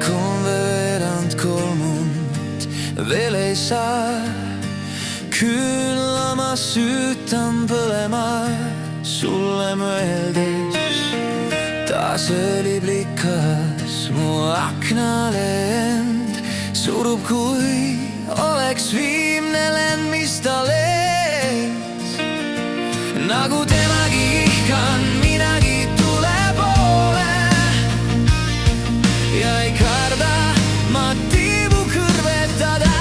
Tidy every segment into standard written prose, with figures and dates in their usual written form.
on veerand kolmund, veel ei saa. Küll ma süütan põlema sulle mõeldes. Ta sõlib likas mu aknale end, surub kui oleks viimne lend, mis ta lees. Nagu temagi ihkan minagi tule poole ja ei karda ma tiibu kõrvetada.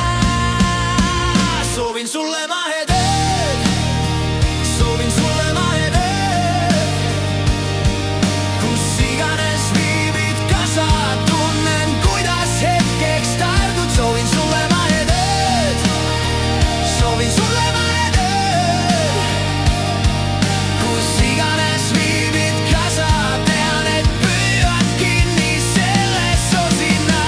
Soovin sulle mahetööd, soovin sulle mahetööd. Kus iganes viibid ka sa, tunnen kuidas hetkeks tardud. Soovin sulle mahetööd, soovin sulle mahetööd. Kus iganes viibid ka sa, tean, et püüad kinni selles sosina.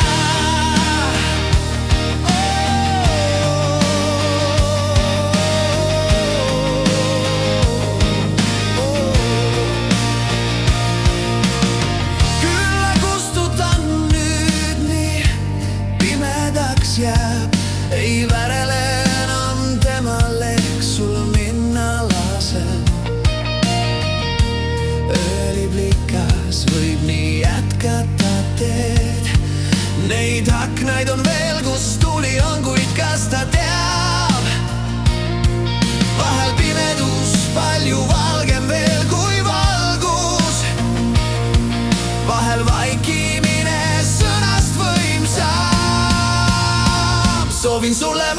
Külla kustutan nüüd, nii pimedaks jääb, ei värele enam temal, ehk sul minna laseb. Ööliblikas võib nii jätkata teed, neid aknaid on veel, kus tuli on, kuid kas ta teab? Vahel pimedus palju valgem veel kui valgus, vahel vaikimine sõnast võimsam. Soovin sulle